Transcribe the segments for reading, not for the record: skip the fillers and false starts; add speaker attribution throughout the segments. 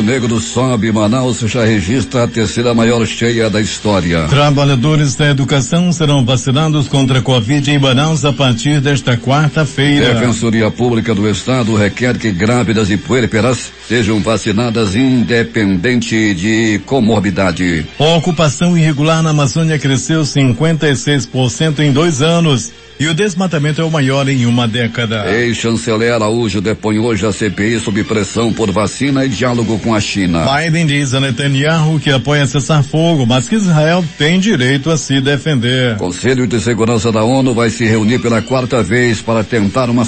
Speaker 1: Negro sobe. Manaus já registra a terceira maior cheia da história.
Speaker 2: Trabalhadores da educação serão vacinados contra a Covid em Manaus a partir desta quarta-feira.
Speaker 1: Defensoria Pública do Estado requer que grávidas e puérperas sejam vacinadas independente de comorbidade.
Speaker 2: A ocupação irregular na Amazônia cresceu 56% em 2 anos. E o desmatamento é o maior em uma década.
Speaker 1: Ex-chanceler Araújo depõe hoje a CPI sob pressão por vacina e diálogo com a China.
Speaker 2: Biden diz a Netanyahu que apoia cessar-fogo, mas que Israel tem direito a se defender.
Speaker 1: Conselho de Segurança da ONU vai se reunir pela 4ª vez para tentar uma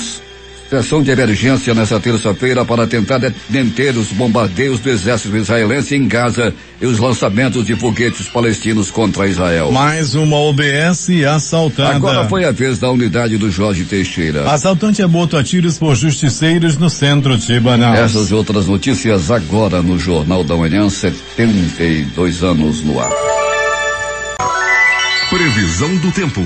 Speaker 1: sessão de emergência nesta terça-feira para tentar deter os bombardeios do exército israelense em Gaza e os lançamentos de foguetes palestinos contra Israel.
Speaker 2: Mais uma OBS assaltada.
Speaker 1: Agora foi a vez da unidade do Jorge Teixeira.
Speaker 2: Assaltante é morto a tiros por justiceiros no centro de Manaus.
Speaker 1: Essas e outras notícias agora no Jornal da Manhã, 72 anos no ar.
Speaker 3: Previsão do tempo.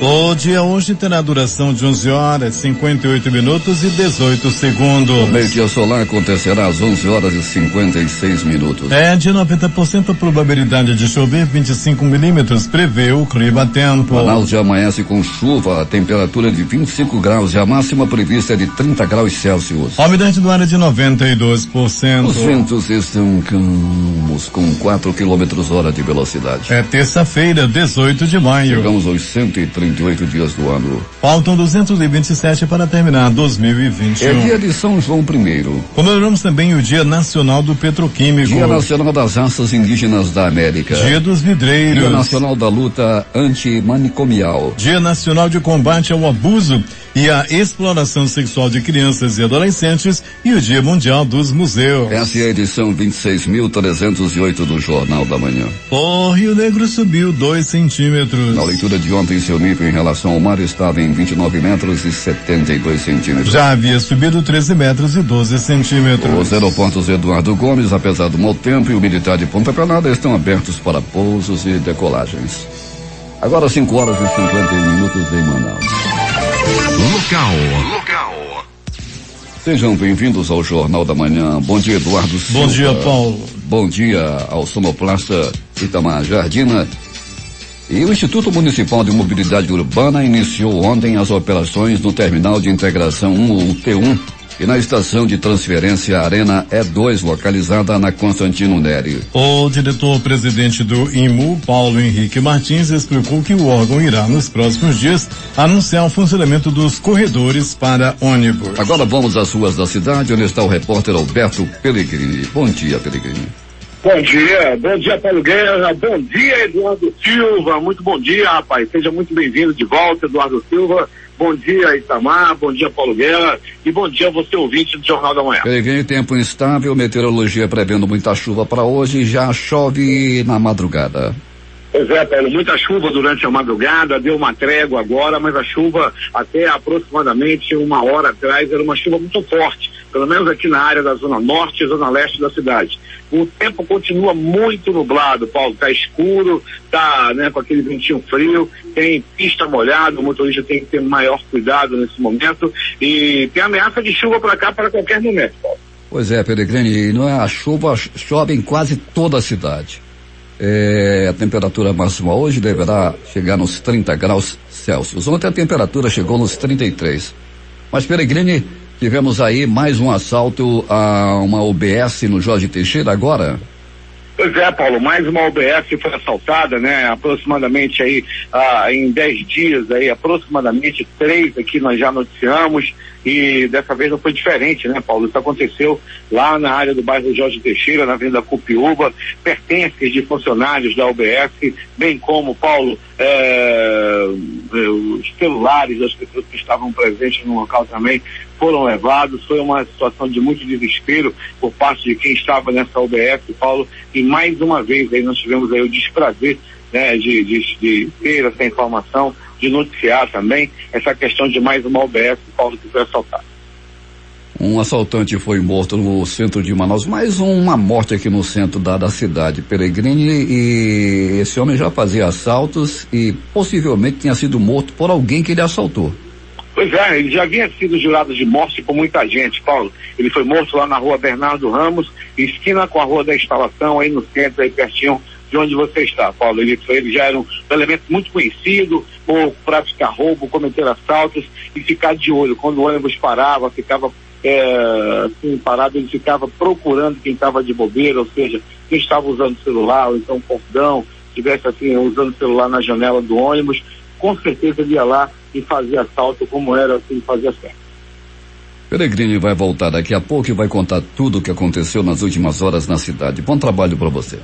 Speaker 2: O dia hoje terá duração de 11 horas, 58 minutos e 18 segundos.
Speaker 1: O meio-dia solar acontecerá às 11 horas e 56 minutos.
Speaker 2: É de 90% a probabilidade de chover, 25 milímetros, prevê o Clima Tempo.
Speaker 1: Manaus já amanhece com chuva, a temperatura de 25 graus e a máxima prevista é de 30 graus Celsius.
Speaker 2: A umidade do ar é de 92%.
Speaker 1: Os ventos estão calmos, com 4 km/h de velocidade.
Speaker 2: É terça-feira, 18 de maio.
Speaker 1: Chegamos aos 138 dias do ano.
Speaker 2: Faltam 227 para terminar 2021.
Speaker 1: É dia de São João I.
Speaker 2: Comemoramos também o Dia Nacional do Petroquímico.
Speaker 1: Dia Nacional das Raças Indígenas da América.
Speaker 2: Dia dos Vidreiros.
Speaker 1: Dia Nacional da Luta Antimanicomial.
Speaker 2: Dia Nacional de Combate ao Abuso e à Exploração Sexual de Crianças e Adolescentes e o Dia Mundial dos Museus.
Speaker 1: Essa é a edição 26.308 do Jornal da Manhã.
Speaker 2: O Rio Negro subiu 2 centímetros.
Speaker 1: Na leitura de ontem, seu nível em relação ao mar estava em 29 metros e 72 centímetros.
Speaker 2: Já havia subido 13 metros e 12 centímetros.
Speaker 1: Os aeroportos Eduardo Gomes, apesar do mau tempo e o militar de Ponta Pelada, estão abertos para pousos e decolagens. Agora 5 horas e 51 minutos em Manaus.
Speaker 3: Local.
Speaker 1: Sejam bem-vindos ao Jornal da Manhã. Bom dia, Eduardo Silva.
Speaker 2: Bom dia, Paulo.
Speaker 1: Bom dia ao sonoplasta Itamar Jardina. E o Instituto Municipal de Mobilidade Urbana iniciou ontem as operações no Terminal de Integração 1, ou T1, e na Estação de Transferência Arena E2, localizada na Constantino Neri.
Speaker 2: O diretor-presidente do IMU, Paulo Henrique Martins, explicou que o órgão irá, nos próximos dias, anunciar o funcionamento dos corredores para ônibus.
Speaker 1: Agora vamos às ruas da cidade, onde está o repórter Alberto Pellegrini. Bom dia, Pellegrini.
Speaker 4: Bom dia Paulo Guerra, bom dia Eduardo Silva, muito bom dia rapaz, seja muito bem-vindo de volta Eduardo Silva, bom dia Itamar, bom dia Paulo Guerra e bom dia você ouvinte do Jornal da Manhã.
Speaker 1: Pellegrini, tempo instável, meteorologia prevendo muita chuva para hoje, já chove na madrugada.
Speaker 4: Pois é, Paulo, muita chuva durante a madrugada, deu uma trégua agora, mas a chuva até aproximadamente 1 hora atrás era uma chuva muito forte, pelo menos aqui na área da zona norte e zona leste da cidade. O tempo continua muito nublado, Paulo, tá escuro, tá, né, com aquele ventinho frio, tem pista molhada, o motorista tem que ter maior cuidado nesse momento e tem ameaça de chuva para cá para qualquer momento, Paulo.
Speaker 1: Pois é, Pellegrini, não é a chuva, chove em quase toda a cidade. A temperatura máxima hoje deverá chegar nos 30 graus Celsius. Ontem a temperatura chegou nos 33. Mas, Pellegrini, tivemos aí mais um assalto a uma UBS no Jorge Teixeira agora.
Speaker 4: Pois é, Paulo, mais uma UBS foi assaltada, né? Aproximadamente aí, em 10 dias aí, aproximadamente 3 aqui nós já noticiamos e dessa vez não foi diferente, né, Paulo? Isso aconteceu lá na área do bairro Jorge Teixeira, na Avenida Cupiúba, pertences de funcionários da UBS, bem como, Paulo, os celulares das pessoas que estavam presentes no local também foram levados. Foi uma situação de muito desespero por parte de quem estava nessa UBS, Paulo, e mais uma vez aí nós tivemos aí o desprazer, né, de ter essa informação, de noticiar também essa questão de mais uma UBS, Paulo, que foi assaltada.
Speaker 1: Um assaltante foi morto no centro de Manaus, mais uma morte aqui no centro da cidade, Pellegrini, e esse homem já fazia assaltos e possivelmente tinha sido morto por alguém que ele assaltou.
Speaker 4: Pois é, ele já havia sido jurado de morte por muita gente, Paulo. Ele foi morto lá na rua Bernardo Ramos, esquina com a rua da Instalação, aí no centro, aí pertinho de onde você está, Paulo. Ele já era um elemento muito conhecido por praticar roubo, cometer assaltos e ficar de olho. Quando o ônibus parava, ficava assim, parado, ele ficava procurando quem estava de bobeira, ou seja, quem estava usando celular, ou então cordão, estivesse assim, usando celular na janela do ônibus, com certeza ele ia lá e fazia assalto como era, assim, fazia certo.
Speaker 1: Peregrini vai voltar daqui a pouco e vai contar tudo o que aconteceu nas últimas horas na cidade. Bom trabalho para você.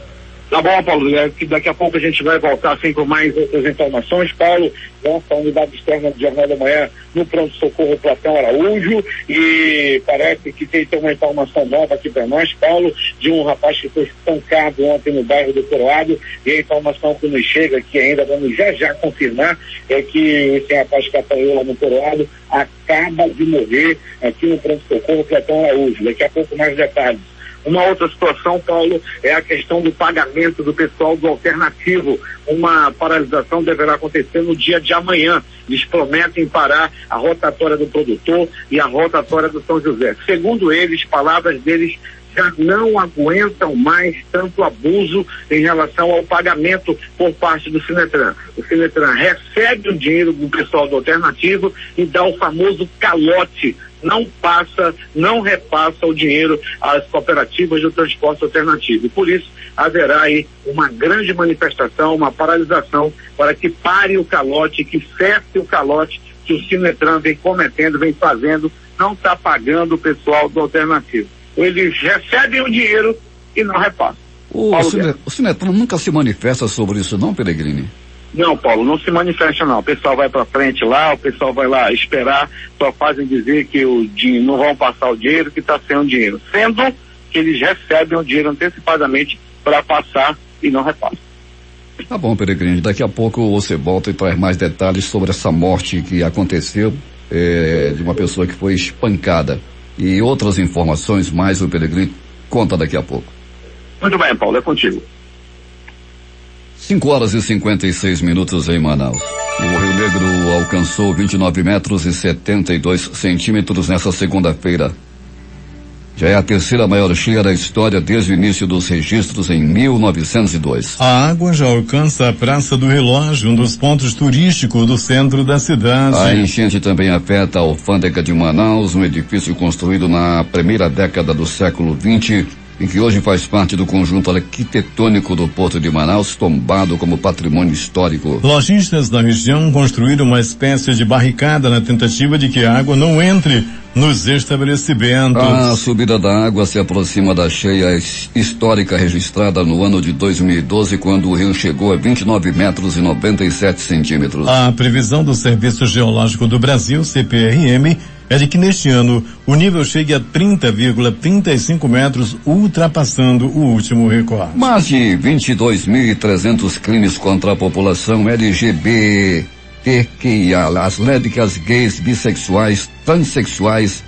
Speaker 4: Tá bom, Paulo, que daqui a pouco a gente vai voltar assim com mais outras informações, Paulo, nossa unidade externa do Jornal da Manhã no pronto-socorro Platão Araújo, e parece que tem uma informação nova aqui para nós, Paulo, de um rapaz que foi espancado ontem no bairro do Coroado, e a informação que nos chega aqui ainda, vamos já confirmar, é que esse rapaz que apanhou lá no Coroado acaba de morrer aqui no pronto-socorro Platão Araújo. Daqui a pouco mais detalhes. Uma outra situação, Paulo, é a questão do pagamento do pessoal do alternativo. Uma paralisação deverá acontecer no dia de amanhã. Eles prometem parar a rotatória do produtor e a rotatória do São José. Segundo eles, palavras deles, já não aguentam mais tanto abuso em relação ao pagamento por parte do Sinetran. O Sinetran recebe o dinheiro do pessoal do alternativo e dá o famoso calote. Não passa, não repassa o dinheiro às cooperativas do transporte alternativo. E por isso haverá aí uma grande manifestação, uma paralisação para que pare o calote, que cesse o calote que o Sinetran vem cometendo, vem fazendo, não está pagando o pessoal do alternativo. Eles recebem o dinheiro e não repassam.
Speaker 1: O Sinetran nunca se manifesta sobre isso não, Peregrini?
Speaker 4: Não, Paulo, não se manifesta não. O pessoal vai para frente lá, o pessoal vai lá esperar, só fazem dizer que não vão passar o dinheiro, que está sem o dinheiro. Sendo que eles recebem o dinheiro antecipadamente para passar e não repassam.
Speaker 1: Tá bom, Peregrini, daqui a pouco você volta e traz mais detalhes sobre essa morte que aconteceu de uma pessoa que foi espancada. E outras informações mais o Peregrini conta daqui a pouco.
Speaker 4: Muito bem, Paulo, é contigo.
Speaker 1: 5h56 em Manaus. O Rio Negro alcançou 29 metros e 72 centímetros nessa segunda-feira. Já é a terceira maior cheia da história desde o início dos registros em 1902.
Speaker 2: A água já alcança a Praça do Relógio, um dos pontos turísticos do centro da cidade.
Speaker 1: A enchente também afeta a Alfândega de Manaus, um edifício construído na primeira década do século XX, e que hoje faz parte do conjunto arquitetônico do Porto de Manaus, tombado como patrimônio histórico.
Speaker 2: Lojistas da região construíram uma espécie de barricada na tentativa de que a água não entre nos estabelecimentos.
Speaker 1: A subida da água se aproxima da cheia histórica registrada no ano de 2012, quando o rio chegou a 29 metros e 97 centímetros.
Speaker 2: A previsão do Serviço Geológico do Brasil, CPRM, é de que neste ano o nível chegue a 30,35 metros, ultrapassando o último recorde.
Speaker 1: Mais de 22.300 crimes contra a população LGBTQIA, as lésbicas, gays, bissexuais, transexuais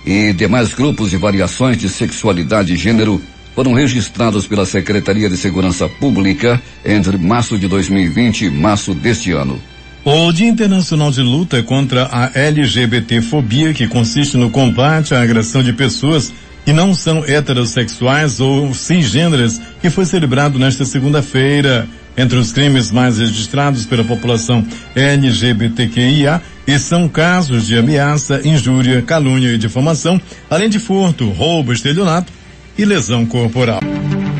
Speaker 1: e demais grupos e variações de sexualidade e gênero foram registrados pela Secretaria de Segurança Pública entre março de 2020 e março deste ano.
Speaker 2: O Dia Internacional de Luta contra a LGBTfobia, que consiste no combate à agressão de pessoas que não são heterossexuais ou cisgêneras, que foi celebrado nesta segunda-feira. Entre os crimes mais registrados pela população LGBTQIA, e são casos de ameaça, injúria, calúnia e difamação, além de furto, roubo, estelionato e lesão corporal.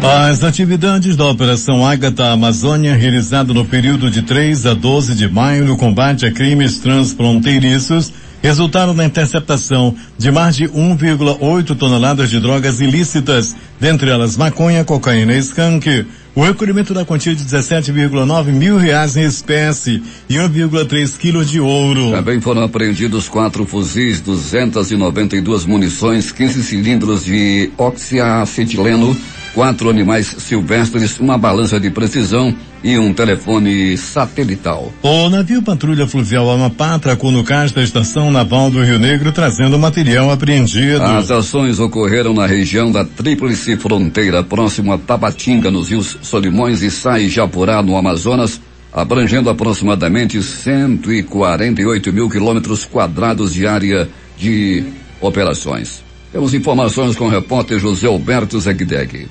Speaker 2: As atividades da Operação Ágata Amazônia, realizada no período de 3 a 12 de maio no combate a crimes transfronteiriços, resultaram na interceptação de mais de 1,8 toneladas de drogas ilícitas, dentre elas maconha, cocaína e skunk. O recolhimento da quantia de 17,9 mil reais em espécie e 1,3 quilos de ouro.
Speaker 1: Também foram apreendidos 4 fuzis, 292 munições, 15 cilindros de oxiacetileno, 4 animais silvestres, uma balança de precisão e um telefone satelital.
Speaker 2: O navio Patrulha Fluvial Amapá atracou no cais da Estação Naval do Rio Negro, trazendo material apreendido.
Speaker 1: As ações ocorreram na região da Tríplice Fronteira, próximo a Tabatinga, nos rios Solimões e Sai Japurá, no Amazonas, abrangendo aproximadamente 148 mil quilômetros quadrados de área de operações. Temos informações com o repórter José Alberto Zegdeg.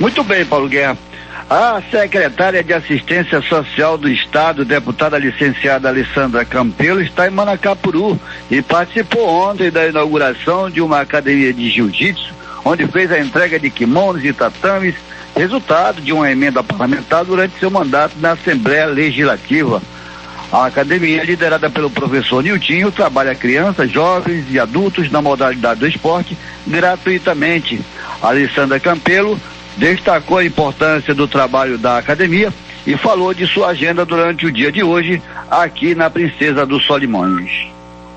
Speaker 5: Muito bem, Paulo Guerra. A secretária de Assistência Social do Estado, deputada licenciada Alessandra Campelo, está em Manacapuru e participou ontem da inauguração de uma academia de jiu-jitsu, onde fez a entrega de kimonos e tatames, resultado de uma emenda parlamentar durante seu mandato na Assembleia Legislativa. A academia, liderada pelo professor Niltinho, trabalha crianças, jovens e adultos na modalidade do esporte gratuitamente. A Alessandra Campelo destacou a importância do trabalho da academia e falou de sua agenda durante o dia de hoje aqui na Princesa dos Solimões.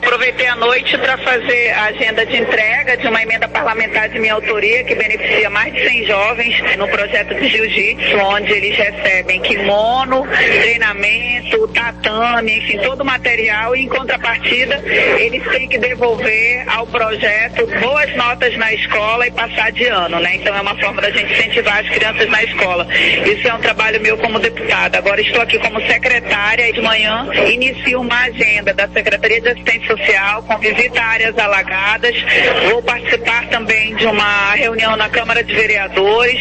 Speaker 6: Aproveitei a noite para fazer a agenda de entrega de uma emenda parlamentar de minha autoria que beneficia mais de 100 jovens no projeto de jiu-jitsu, onde eles recebem kimono, treinamento, tatame, enfim, todo o material, e em contrapartida eles têm que devolver ao projeto boas notas na escola e passar de ano, né? Então é uma forma da gente incentivar as crianças na escola. Isso é um trabalho meu como deputada. Agora estou aqui como secretária e de manhã inicio uma agenda da Secretaria de Assistência Social com visita a áreas alagadas. Vou participar também de uma reunião na Câmara de Vereadores.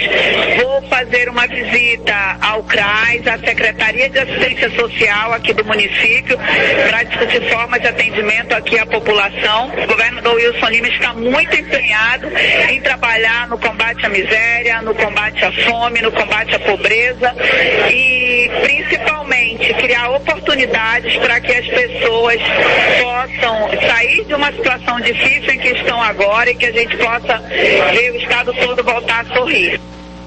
Speaker 6: Vou fazer uma visita ao CRAS, à Secretaria de Assistência Social aqui do município, para discutir formas de atendimento aqui à população. O governador Wilson Lima está muito empenhado em trabalhar no combate à miséria, no combate à fome, no combate à pobreza e principalmente criar oportunidades para que as pessoas possam sair de uma situação difícil em que estão agora e que a gente possa ver o estado todo voltar a sorrir.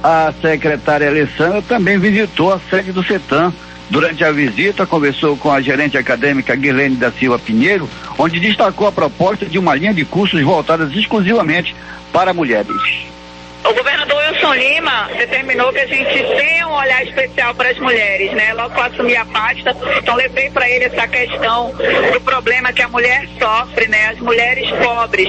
Speaker 5: A secretária Alessandra também visitou a sede do CETAM. Durante a visita, conversou com a gerente acadêmica Guilene da Silva Pinheiro, onde destacou a proposta de uma linha de cursos voltadas exclusivamente para mulheres.
Speaker 6: O governador Wilson Lima determinou que a gente tenha um olhar especial para as mulheres, né? Logo que eu assumi a pasta, então levei para ele essa questão do problema que a mulher sofre, né? As mulheres pobres,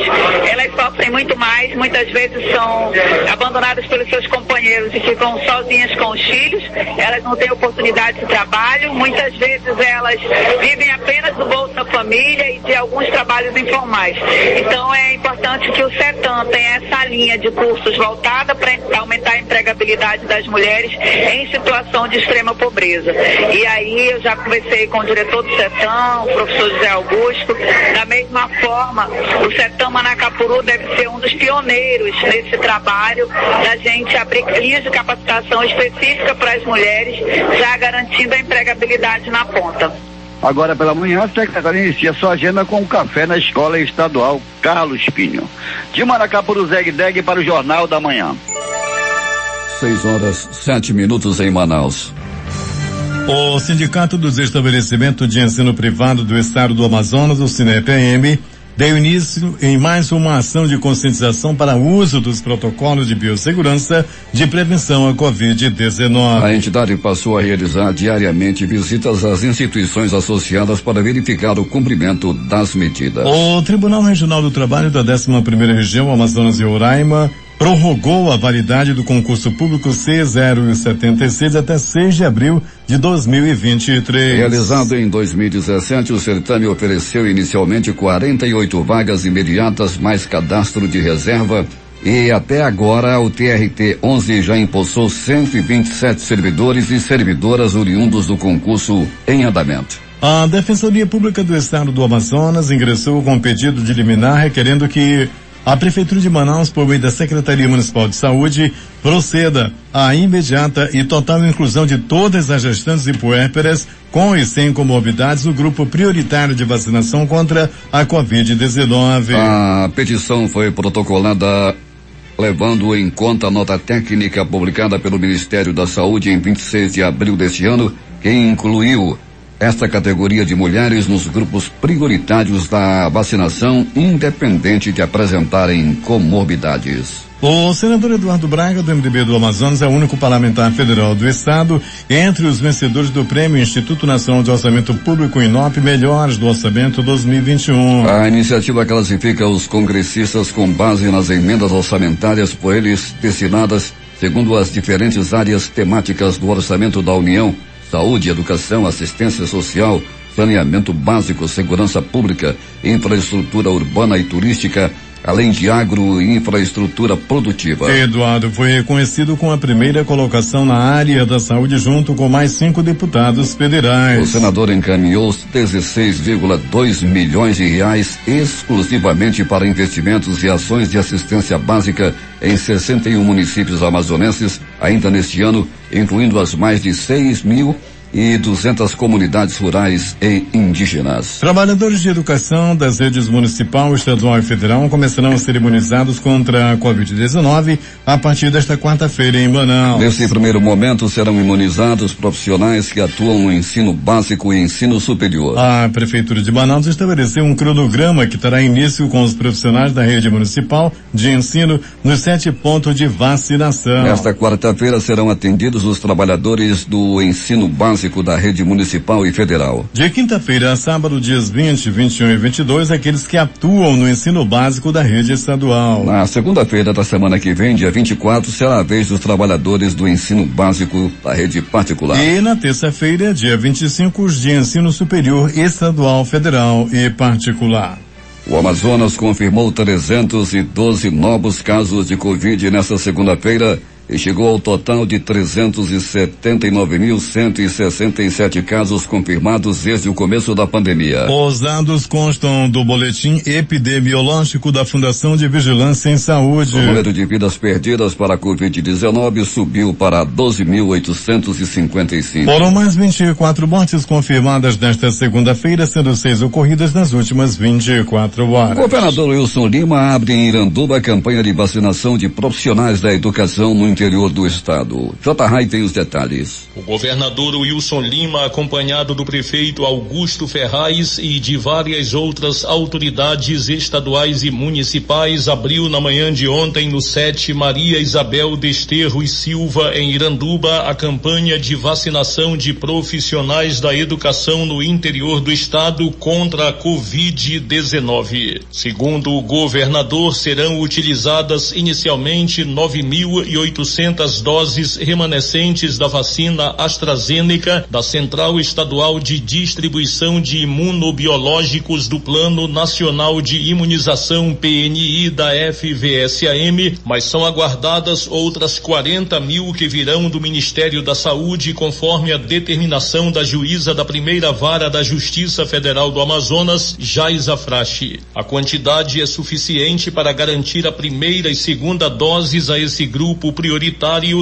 Speaker 6: elas sofrem muito mais, muitas vezes são abandonadas pelos seus companheiros e ficam sozinhas com os filhos, elas não têm oportunidade de trabalho, muitas vezes elas vivem apenas do bolso da família e de alguns trabalhos informais. Então é importante que o CETAM tenha essa linha de cursos voltados para aumentar a empregabilidade das mulheres em situação de extrema pobreza. E aí eu já conversei com o diretor do CETAM, o professor José Augusto. Da mesma forma, o CETAM Manacapuru deve ser um dos pioneiros nesse trabalho da gente abrir linhas de capacitação específica para as mulheres, já garantindo a empregabilidade na ponta.
Speaker 5: Agora pela manhã, a secretária inicia sua agenda com um café na Escola Estadual Carlos Pinho. De Manacapuru, Zegdeg para o Jornal da Manhã.
Speaker 1: 6h07 em Manaus.
Speaker 2: O Sindicato dos Estabelecimentos de Ensino Privado do Estado do Amazonas, o SINEP-AM, deu início em mais uma ação de conscientização para o uso dos protocolos de biossegurança de prevenção à Covid-19.
Speaker 1: A entidade passou a realizar diariamente visitas às instituições associadas para verificar o cumprimento das medidas.
Speaker 2: O Tribunal Regional do Trabalho da 11ª Região Amazonas e Roraima prorrogou a validade do concurso público C076 até 6 de abril de 2023.
Speaker 1: Realizado em 2017, o certame ofereceu inicialmente 48 vagas imediatas mais cadastro de reserva e até agora o TRT-11 já empossou 127 servidores e servidoras oriundos do concurso em andamento.
Speaker 2: A Defensoria Pública do Estado do Amazonas ingressou com um pedido de liminar requerendo que a Prefeitura de Manaus, por meio da Secretaria Municipal de Saúde, proceda à imediata e total inclusão de todas as gestantes e puérperas com e sem comorbidades no grupo prioritário de vacinação contra a Covid-19.
Speaker 1: A petição foi protocolada levando em conta a nota técnica publicada pelo Ministério da Saúde em 26 de abril deste ano, que incluiu esta categoria de mulheres nos grupos prioritários da vacinação, independente de apresentarem comorbidades.
Speaker 2: O senador Eduardo Braga, do MDB do Amazonas, é o único parlamentar federal do estado entre os vencedores do Prêmio Instituto Nacional de Orçamento Público INOP Melhores do Orçamento 2021.
Speaker 1: A iniciativa classifica os congressistas com base nas emendas orçamentárias por eles destinadas segundo as diferentes áreas temáticas do orçamento da União, saúde, educação, assistência social, saneamento básico, segurança pública, infraestrutura urbana e turística, além de agro e infraestrutura produtiva.
Speaker 2: Eduardo foi reconhecido com a primeira colocação na área da saúde junto com mais 5 deputados federais.
Speaker 1: O senador encaminhou 16,2 milhões de reais exclusivamente para investimentos e ações de assistência básica em 61 municípios amazonenses ainda neste ano, incluindo as mais de 6.200 comunidades rurais e indígenas.
Speaker 2: Trabalhadores de educação das redes municipal, estadual e federal começarão a ser imunizados contra a Covid-19 a partir desta quarta-feira em Manaus.
Speaker 1: Nesse primeiro momento serão imunizados profissionais que atuam no ensino básico e ensino superior.
Speaker 2: A Prefeitura de Manaus estabeleceu um cronograma que terá início com os profissionais da rede municipal de ensino nos 7 pontos de vacinação.
Speaker 1: Nesta quarta-feira serão atendidos os trabalhadores do ensino básico da rede municipal e federal.
Speaker 2: De quinta-feira a sábado, dias 20, 21 e 22, aqueles que atuam no ensino básico da rede estadual.
Speaker 1: Na segunda-feira da semana que vem, dia 24, será a vez dos trabalhadores do ensino básico da rede particular.
Speaker 2: E na terça-feira, dia 25, os de ensino superior estadual, federal e particular.
Speaker 1: O Amazonas confirmou 312 novos casos de Covid nesta segunda-feira e chegou ao total de 379.167 casos confirmados desde o começo da pandemia.
Speaker 2: Os dados constam do boletim epidemiológico da Fundação de Vigilância em Saúde.
Speaker 1: O número de vidas perdidas para a Covid-19 subiu para 12.855.
Speaker 2: Foram mais 24 mortes confirmadas nesta segunda-feira, sendo 6 ocorridas nas últimas 24 horas.
Speaker 1: O governador Wilson Lima abre em Iranduba a campanha de vacinação de profissionais da educação no interior do estado. J. tem os detalhes.
Speaker 7: O governador Wilson Lima, acompanhado do prefeito Augusto Ferraz e de várias outras autoridades estaduais e municipais, abriu na manhã de ontem no 7 Maria Isabel Desterro e Silva, em Iranduba, a campanha de vacinação de profissionais da educação no interior do estado contra a Covid-19. Segundo o governador, serão utilizadas inicialmente 9.800 doses remanescentes da vacina AstraZeneca da Central Estadual de Distribuição de Imunobiológicos do Plano Nacional de Imunização PNI da FVSAM, mas são aguardadas outras 40.000 que virão do Ministério da Saúde, conforme a determinação da juíza da primeira vara da Justiça Federal do Amazonas, Jais Afrache. A quantidade é suficiente para garantir a primeira e segunda doses a esse grupo prioritário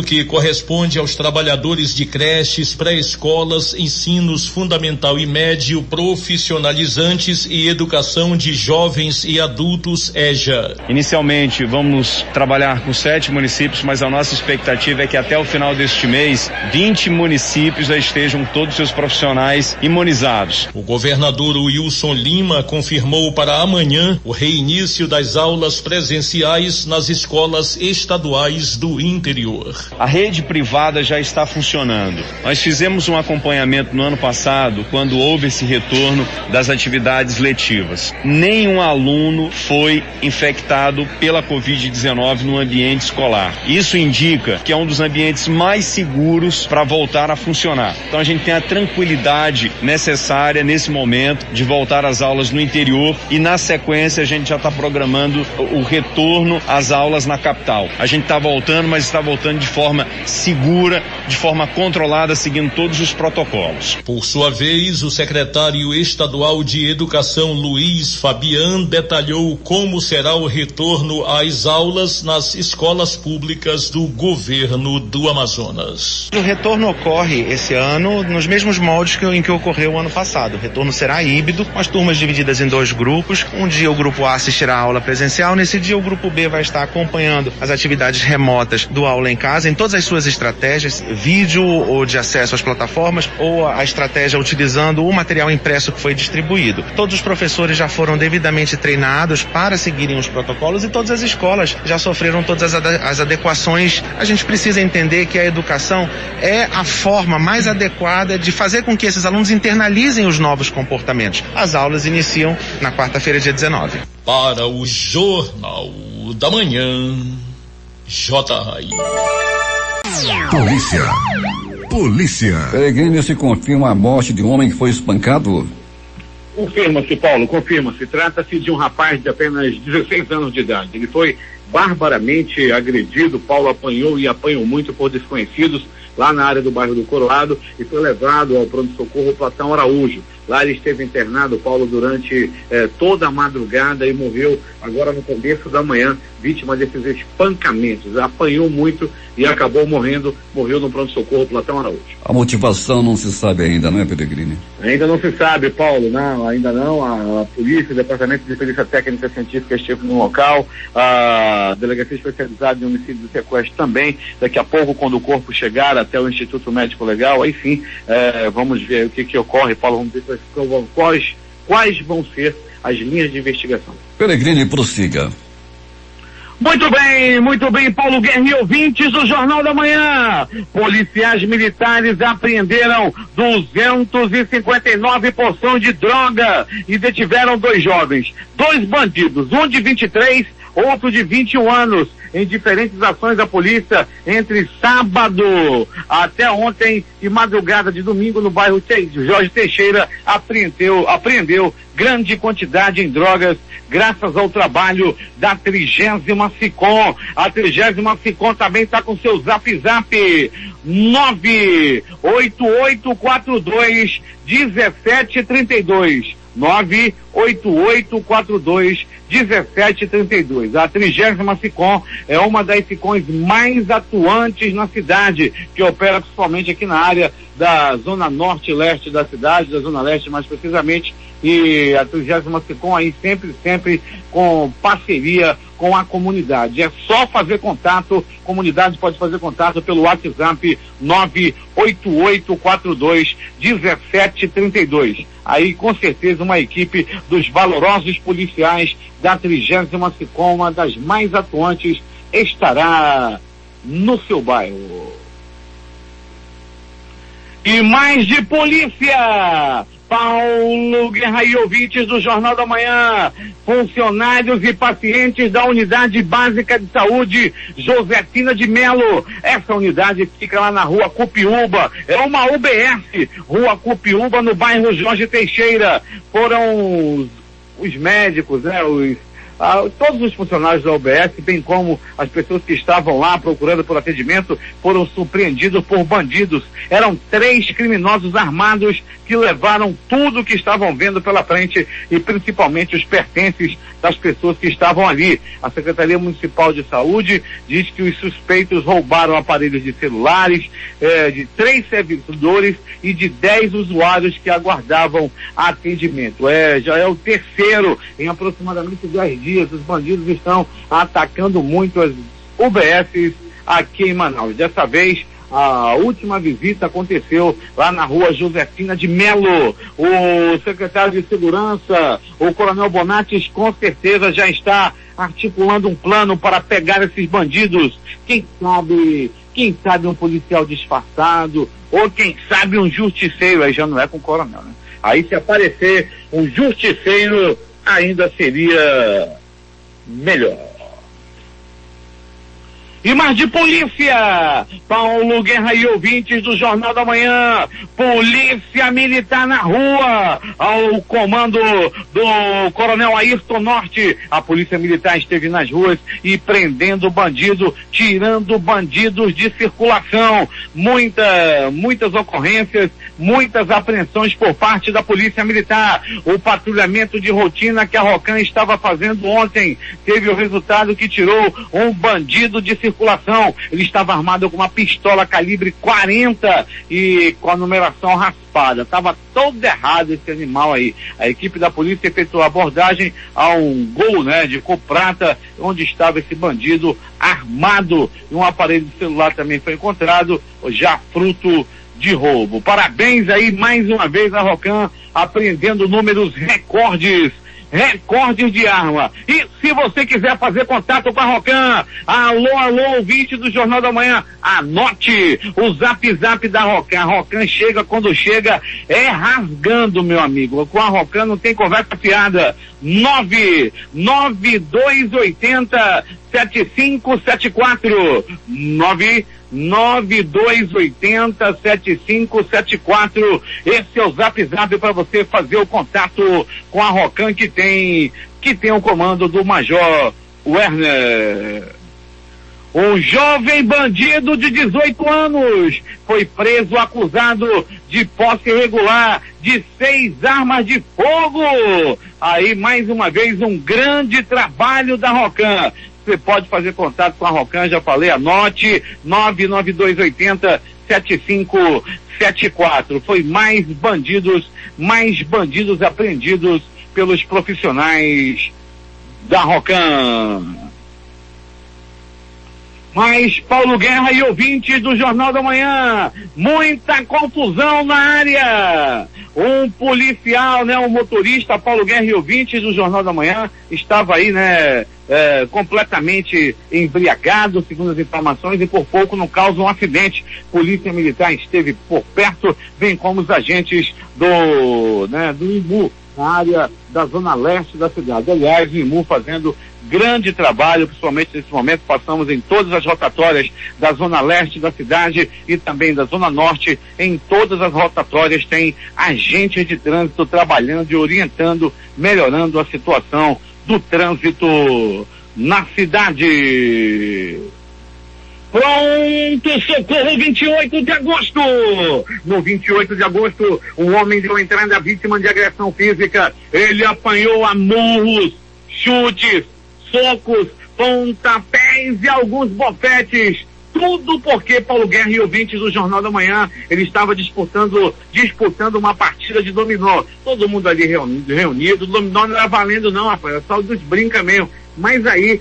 Speaker 7: que corresponde aos trabalhadores de creches, pré-escolas, ensinos fundamental e médio, profissionalizantes e educação de jovens e adultos EJA.
Speaker 8: Inicialmente vamos trabalhar com 7 municípios, mas a nossa expectativa é que até o final deste mês 20 municípios já estejam todos seus profissionais imunizados.
Speaker 7: O governador Wilson Lima confirmou para amanhã o reinício das aulas presenciais nas escolas estaduais do interior.
Speaker 8: A rede privada já está funcionando. Nós fizemos um acompanhamento no ano passado, quando houve esse retorno das atividades letivas. Nenhum aluno foi infectado pela Covid-19 no ambiente escolar. Isso indica que é um dos ambientes mais seguros para voltar a funcionar. Então a gente tem a tranquilidade necessária nesse momento de voltar às aulas no interior e na sequência a gente já está programando o retorno às aulas na capital. A gente está voltando, mas está voltando de forma segura, de forma controlada, seguindo todos os protocolos.
Speaker 7: Por sua vez, o secretário estadual de Educação, Luiz Fabian, detalhou como será o retorno às aulas nas escolas públicas do governo do Amazonas.
Speaker 9: O retorno ocorre esse ano nos mesmos moldes em que ocorreu o ano passado. O retorno será híbrido, com as turmas divididas em 2 grupos. Um dia o grupo A assistirá a aula presencial, nesse dia o grupo B vai estar acompanhando as atividades remotas do aula em casa, em todas as suas estratégias, vídeo ou de acesso às plataformas, ou a estratégia utilizando o material impresso que foi distribuído. Todos os professores já foram devidamente treinados para seguirem os protocolos e todas as escolas já sofreram todas as adequações. A gente precisa entender que a educação é a forma mais adequada de fazer com que esses alunos internalizem os novos comportamentos. As aulas iniciam na quarta-feira, dia 19.
Speaker 7: Para o Jornal da Manhã, J.
Speaker 3: Polícia. Polícia.
Speaker 1: Peregrino, se confirma a morte de um homem que foi espancado?
Speaker 4: Confirma-se, Paulo, confirma-se. Trata-se de um rapaz de apenas 16 anos de idade. Ele foi barbaramente agredido. Paulo apanhou e apanhou muito por desconhecidos lá na área do bairro do Coroado e foi levado ao pronto-socorro Platão Araújo. Lá ele esteve internado, Paulo, durante toda a madrugada e morreu agora no começo da manhã, vítima desses espancamentos. Apanhou muito e acabou morreu no pronto-socorro Platão Araújo.
Speaker 1: A motivação não se sabe ainda, não é, Peregrini?
Speaker 4: Ainda não se sabe, Paulo, não, ainda não. A polícia, o departamento de perícia técnica científica esteve no local, a delegacia especializada em homicídio e sequestro também. Daqui a pouco, quando o corpo chegar até o Instituto Médico Legal, aí sim, vamos ver o que ocorre, Paulo, vamos ver quais vão ser as linhas de investigação.
Speaker 1: Peregrini, prossiga.
Speaker 4: Muito bem, Paulo Guerra e ouvintes do Jornal da Manhã. Policiais militares apreenderam 259 porções de droga e detiveram 2 jovens, 2 bandidos, um de 23, outro de 21 anos, em diferentes ações da polícia entre sábado até ontem e madrugada de domingo no bairro Jorge Teixeira. Apreendeu grande quantidade em drogas graças ao trabalho da 30ª SICOM. A 30ª SICOM também está com seu zap 98842 1732. 98842 1732. A 30ª SICOM é uma das SICOMs mais atuantes na cidade, que opera principalmente aqui na área da zona norte e leste da cidade, da zona leste mais precisamente, e a 30ª SICOM aí sempre com parceria com a comunidade. É só fazer contato, comunidade pode fazer contato pelo WhatsApp 98842 1732. Aí com certeza uma equipe dos valorosos policiais da 30ª SICOM, uma das mais atuantes, estará no seu bairro. E mais de polícia! Paulo Guerra e ouvintes do Jornal da Manhã, funcionários e pacientes da Unidade Básica de Saúde Josefina de Melo. Essa unidade fica lá na Rua Cupiúba, é uma UBS, Rua Cupiúba, no bairro Jorge Teixeira. Foram os médicos, todos os funcionários da UBS, bem como as pessoas que estavam lá procurando por atendimento, foram surpreendidos por bandidos. Eram 3 criminosos armados que levaram tudo que estavam vendo pela frente e principalmente os pertences das pessoas que estavam ali. A Secretaria Municipal de Saúde diz que os suspeitos roubaram aparelhos de celulares de 3 servidores e de 10 usuários que aguardavam atendimento. Já é o terceiro em aproximadamente 10 dias. Os bandidos estão atacando muito as UBSs aqui em Manaus. Dessa vez, a última visita aconteceu lá na Rua Josefina de Melo. O secretário de Segurança, o Coronel Bonatis, com certeza já está articulando um plano para pegar esses bandidos. Quem sabe um policial disfarçado, ou quem sabe um justiceiro. Aí já não é com o coronel, né? Aí se aparecer um justiceiro, ainda seria melhor. E mais de polícia, Paulo Guerra e ouvintes do Jornal da Manhã, polícia militar na rua, ao comando do Coronel Ayrton Norte. A polícia militar esteve nas ruas e prendendo bandido, tirando bandidos de circulação. Muitas ocorrências, muitas apreensões por parte da polícia militar. O patrulhamento de rotina que a Rocan estava fazendo ontem teve o resultado que tirou um bandido de circulação. Ele estava armado com uma pistola calibre 40 e com a numeração raspada. Estava todo errado esse animal aí. A equipe da polícia efetuou a abordagem a um Gol, de cor prata, onde estava esse bandido armado, e um aparelho de celular também foi encontrado, já fruto de roubo. Parabéns aí mais uma vez a Rocan, apreendendo números recordes de arma. E se você quiser fazer contato com a Rocan, alô, ouvinte do Jornal da Manhã, anote o zap da Rocan. A Rocan chega, quando chega, é rasgando, meu amigo. Com a Rocan não tem conversa fiada. 99280 7574 99280 99280-7574. Esse é o Zap para você fazer o contato com a Rocan, que tem o comando do Major Werner. Um jovem bandido de 18 anos foi preso acusado de posse irregular de 6 armas de fogo. Aí, mais uma vez, um grande trabalho da Rocan. Você pode fazer contato com a Rocan, já falei, anote, 99280-7574. Foi mais bandidos apreendidos pelos profissionais da Rocan. Mas Paulo Guerra e ouvintes do Jornal da Manhã, muita confusão na área. Um policial, um motorista, Paulo Guerra e ouvintes do Jornal da Manhã, estava aí, completamente embriagado, segundo as informações, e por pouco não causa um acidente. Polícia Militar esteve por perto, bem como os agentes do IMU, na área da zona leste da cidade. Aliás, o IMU fazendo grande trabalho, principalmente nesse momento. Passamos em todas as rotatórias da zona leste da cidade e também da zona norte. Em todas as rotatórias tem agentes de trânsito trabalhando e orientando, melhorando a situação do trânsito na cidade. Pronto, socorro, 28 de agosto. No 28 de agosto, um homem deu entrada vítima de agressão física. Ele apanhou a murros, chutes, socos, pontapés e alguns bofetes. Tudo porque Paulo Guerra e ouvintes do Jornal da Manhã, ele estava disputando uma partida de dominó. Todo mundo ali reunido, o dominó não era valendo não, rapaz, era só dos brinca mesmo. Mas aí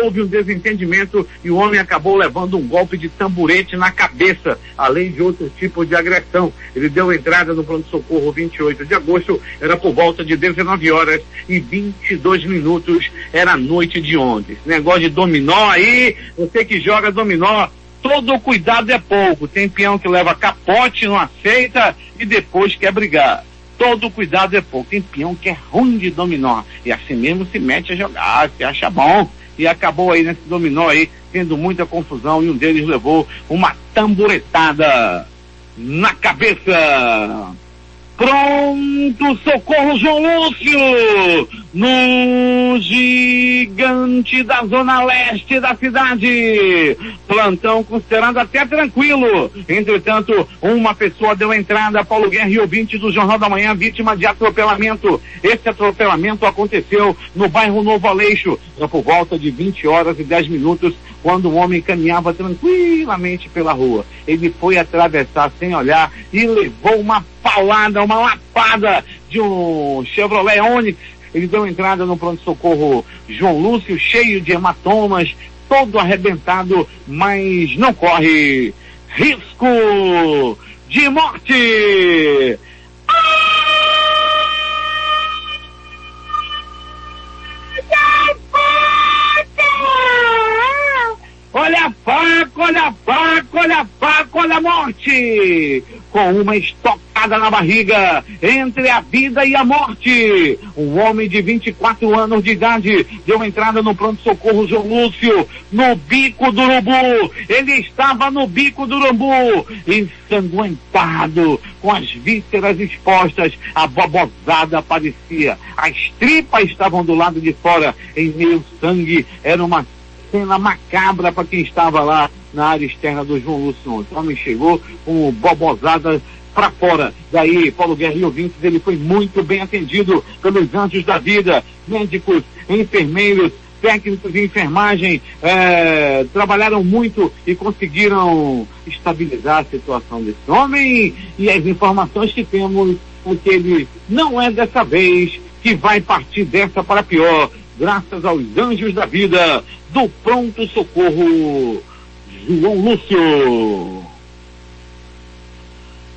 Speaker 4: houve um desentendimento e o homem acabou levando um golpe de tamborete na cabeça, além de outros tipos de agressão. Ele deu entrada no pronto-socorro 28 de agosto, era por volta de 19h22, era a noite de ontem. Esse negócio de dominó aí, você que joga dominó, todo cuidado é pouco. Tem peão que leva capote, não aceita e depois quer brigar. Todo cuidado é pouco. Tem peão que é ruim de dominó e assim mesmo se mete a jogar, se acha bom. E acabou aí nesse dominó aí, tendo muita confusão, e um deles levou uma tamboretada na cabeça. Pronto, socorro, João Lúcio, no gigante da zona leste da cidade. Plantão considerado até tranquilo. Entretanto, uma pessoa deu entrada, Paulo Guerra e ouvinte do Jornal da Manhã, vítima de atropelamento. Esse atropelamento aconteceu no bairro Novo Aleixo, por volta de 20h10, quando um homem caminhava tranquilamente pela rua. Ele foi atravessar sem olhar e levou uma paulada, uma lapada de um Chevrolet Onix. Ele deu entrada no pronto-socorro João Lúcio, cheio de hematomas, todo arrebentado, mas não corre risco de morte. Olha a faca, olha a faca, olha a faca, olha a morte! Com uma estocada na barriga, entre a vida e a morte. Um homem de 24 anos de idade deu entrada no pronto-socorro João Lúcio, no Bico do Urubu. Ele estava no Bico do Urubu, ensanguentado, com as vísceras expostas, a bobozada aparecia, as tripas estavam do lado de fora, em meio sangue. Era uma cena macabra para quem estava lá na área externa do João Lúcio. O homem chegou com bobozada para fora. Daí, Paulo Guerra e ouvintes, ele foi muito bem atendido pelos anjos da vida, médicos, enfermeiros, técnicos de enfermagem, trabalharam muito e conseguiram estabilizar a situação desse homem. E as informações que temos é que ele não é dessa vez que vai partir dessa para pior, graças aos anjos da vida do pronto-socorro João Lúcio.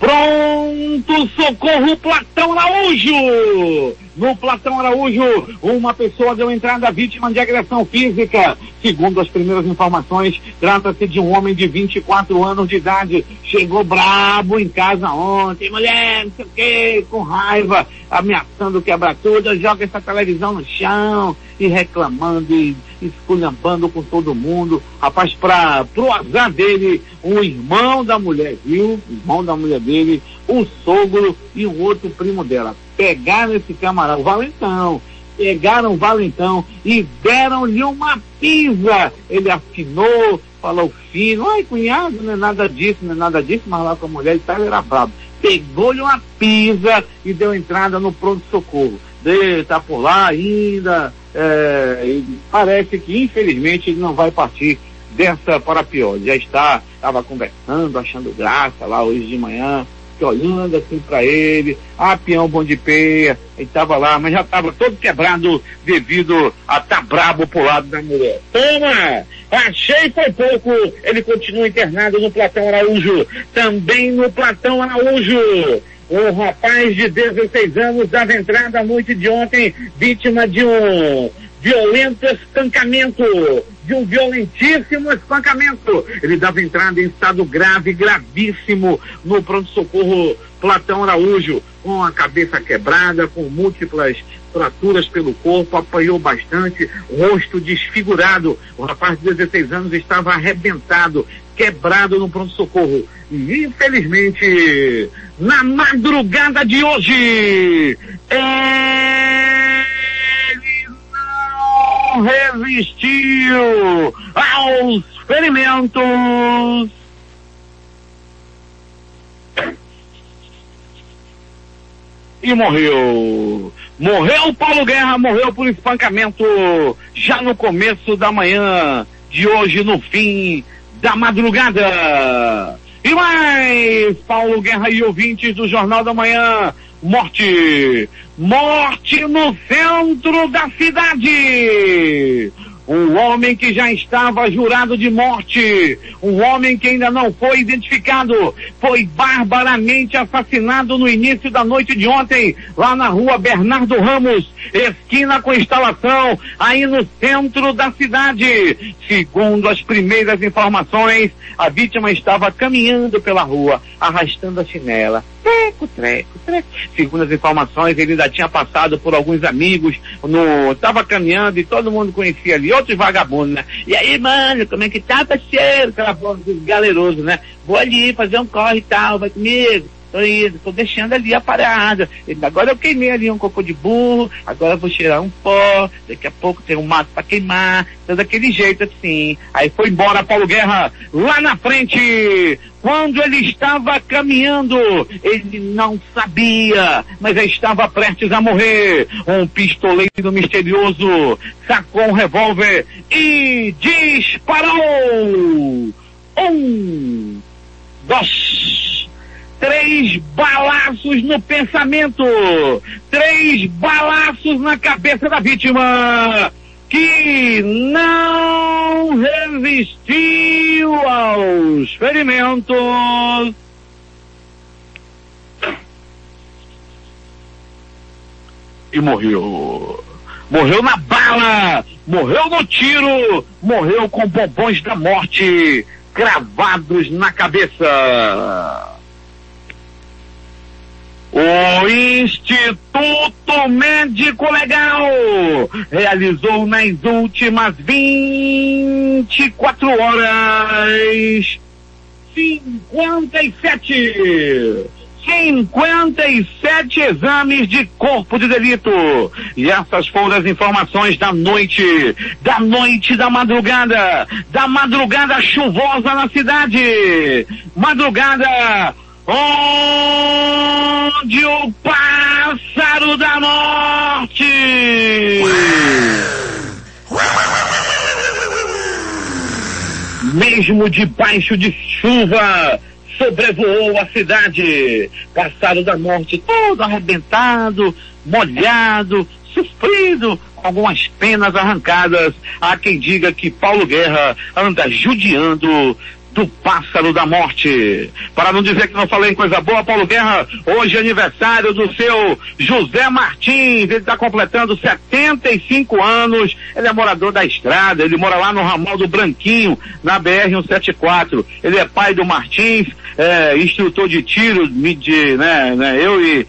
Speaker 4: Pronto-socorro Platão Araújo, no Platão Araújo, uma pessoa deu entrada vítima de agressão física. Segundo as primeiras informações, trata-se de um homem de 24 anos de idade. Chegou brabo em casa ontem, mulher, não sei o que, com raiva, ameaçando quebrar tudo, joga essa televisão no chão e reclamando e esculhambando com todo mundo. Rapaz, pro azar dele, o irmão da mulher, viu? O irmão da mulher dele, o sogro e um outro primo dela. Pegaram esse camarada, o Valentão. Pegaram o Valentão e deram-lhe uma pisa. Ele afinou, falou fino, ai cunhado, não é nada disso, mas lá com a mulher ele era brabo. Pegou-lhe uma pisa e deu entrada no pronto-socorro. Tá por lá ainda, e parece que infelizmente ele não vai partir dessa para pior. Já estava conversando, achando graça lá hoje de manhã, olhando assim pra ele, peão bom de peia, ele tava lá, mas já tava todo quebrado devido a tá brabo pro lado da mulher. Toma! Achei foi pouco, ele continua internado no Platão Araújo. Também no Platão Araújo, um rapaz de 16 anos dava entrada à noite de ontem, vítima de um violento espancamento, de um violentíssimo espancamento. Ele dava entrada em estado grave, gravíssimo, no pronto-socorro Platão Araújo, com a cabeça quebrada, com múltiplas fraturas pelo corpo, apanhou bastante, rosto desfigurado. O rapaz de 16 anos estava arrebentado, quebrado no pronto-socorro. E, infelizmente, na madrugada de hoje, resistiu aos ferimentos e morreu. Morreu Paulo Guerra, morreu por espancamento já no começo da manhã de hoje, no fim da madrugada. E mais, Paulo Guerra e ouvintes do Jornal da Manhã, morte no centro da cidade. Um homem que já estava jurado de morte, um homem que ainda não foi identificado, foi barbaramente assassinado no início da noite de ontem, lá na rua Bernardo Ramos, esquina com Instalação, aí no centro da cidade. Segundo as primeiras informações, a vítima estava caminhando pela rua, arrastando a chinela. Treco. Segundo as informações, ele ainda tinha passado por alguns amigos, tava caminhando e todo mundo conhecia ali, outros vagabundos, né? E aí, mano, como é que tá, parceiro? Aquela voz galeroso, né? Vou ali fazer um corre e tal, vai comigo. Tô indo, tô deixando ali a parada. Agora eu queimei ali um cocô de burro, agora eu vou cheirar um pó, daqui a pouco tem um mato pra queimar, então daquele jeito assim. Aí foi embora Paulo Guerra, lá na frente. Quando ele estava caminhando, ele não sabia, mas já estava prestes a morrer. Um pistoleiro misterioso sacou um revólver e disparou. 1, 2, 3 balaços no pensamento, 3 balaços na cabeça da vítima, que não resistiu aos ferimentos. E morreu. Morreu na bala, morreu no tiro, morreu com bombons da morte cravados na cabeça. O Instituto Médico Legal realizou nas últimas 24 horas 57 exames de corpo de delito. E essas foram as informações da madrugada chuvosa na cidade, madrugada onde o pássaro da morte mesmo debaixo de chuva sobrevoou a cidade. Pássaro da morte todo arrebentado, molhado, sofrido, com algumas penas arrancadas. Há quem diga que Paulo Guerra anda judiando do Pássaro da Morte. Para não dizer que não falei em coisa boa, Paulo Guerra, hoje é aniversário do seu José Martins, ele está completando 75 anos, ele é morador da estrada, ele mora lá no ramal do Branquinho, na BR-174, ele é pai do Martins, instrutor de tiro, eu e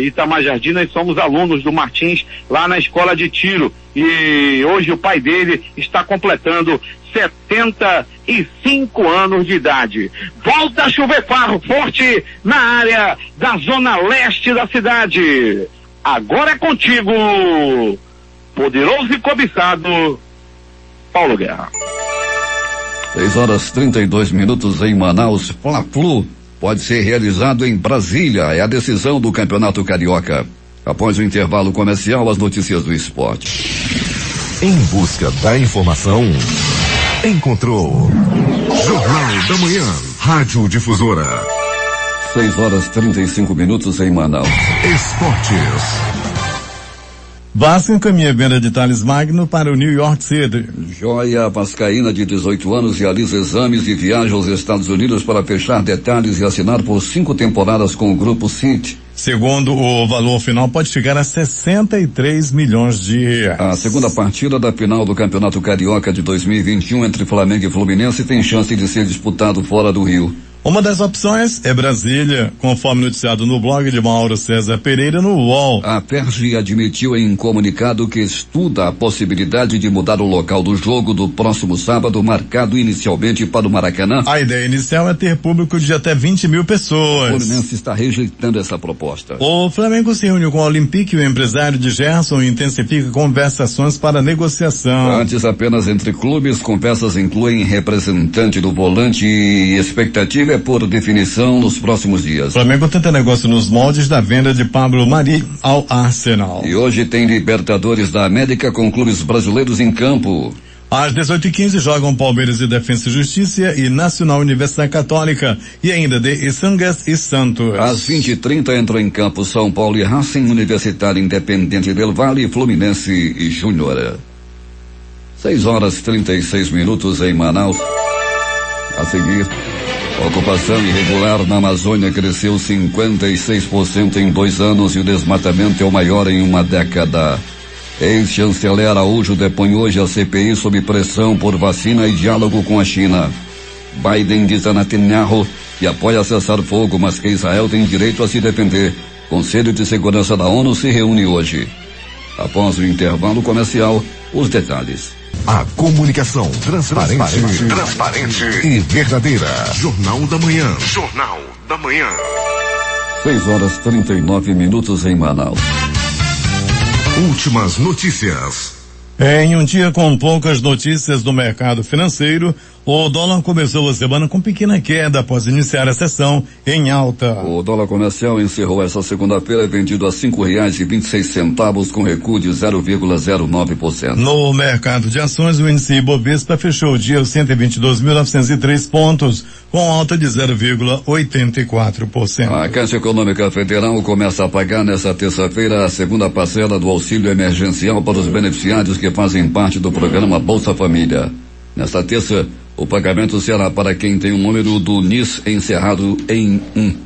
Speaker 4: Itamar Jardim, nós somos alunos do Martins lá na escola de tiro, e hoje o pai dele está completando 75 anos de idade. Volta a chover forte na área da zona leste da cidade. Agora é contigo, poderoso e cobiçado, Paulo Guerra.
Speaker 1: 6h32 em Manaus. Fla-Flu pode ser realizado em Brasília. É a decisão do Campeonato Carioca. Após o intervalo comercial, as notícias do esporte.
Speaker 3: Em busca da informação, encontrou Jornal da Manhã, Rádio Difusora.
Speaker 1: 6h35 em Manaus.
Speaker 3: Esportes.
Speaker 2: Vasco encaminha a venda de Thales Magno para o New York City.
Speaker 1: Joia vascaína de 18 anos realiza exames e viaja aos Estados Unidos para fechar detalhes e assinar por 5 temporadas com o Grupo City.
Speaker 2: Segundo, o valor final pode chegar a 63 milhões de reais.
Speaker 1: A segunda partida da final do Campeonato Carioca de 2021 entre Flamengo e Fluminense tem chance de ser disputado fora do Rio.
Speaker 2: Uma das opções é Brasília, conforme noticiado no blog de Mauro César Pereira no UOL.
Speaker 1: A Perge admitiu em comunicado que estuda a possibilidade de mudar o local do jogo do próximo sábado, marcado inicialmente para o Maracanã.
Speaker 2: A ideia inicial é ter público de até 20 mil pessoas.
Speaker 1: O Fluminense está rejeitando essa proposta.
Speaker 2: O Flamengo se reuniu com o Olympique e o empresário de Gerson e intensifica conversações para negociação.
Speaker 1: Antes apenas entre clubes, conversas incluem representante do volante e expectativa por definição nos próximos dias.
Speaker 2: O Flamengo tenta negócio nos moldes da venda de Pablo Mari ao Arsenal.
Speaker 1: E hoje tem Libertadores da América com clubes brasileiros em campo.
Speaker 2: Às 18h15 jogam Palmeiras e Defensa e Justiça e Nacional Universidade Católica e ainda de Isangas e Santos.
Speaker 1: Às 20h30 entram em campo São Paulo e Racing, Universitário Independente del Valle, Fluminense e Júnior. 6h36 em Manaus. A seguir, a ocupação irregular na Amazônia cresceu 56% em 2 anos e o desmatamento é o maior em uma década. Ex-chanceler Araújo depõe hoje a CPI sob pressão por vacina e diálogo com a China. Biden diz a Netanyahu que apoia cessar fogo, mas que Israel tem direito a se defender. Conselho de Segurança da ONU se reúne hoje. Após o intervalo comercial, os detalhes.
Speaker 3: A comunicação transparente e verdadeira. Jornal da Manhã. Jornal da Manhã.
Speaker 1: 6h39 em Manaus.
Speaker 3: Últimas notícias.
Speaker 2: Em um dia com poucas notícias do mercado financeiro, o dólar começou a semana com pequena queda após iniciar a sessão em alta.
Speaker 1: O dólar comercial encerrou essa segunda-feira vendido a R$5,26 com recuo de 0,09%.
Speaker 2: No mercado de ações, o índice Ibovespa fechou o dia aos 122.903 pontos, com alta de 0,84%.
Speaker 1: A Caixa Econômica Federal começa a pagar nesta terça-feira a segunda parcela do auxílio emergencial para os beneficiários que fazem parte do programa Bolsa Família. Nesta terça, o pagamento será para quem tem o número do NIS encerrado em 1.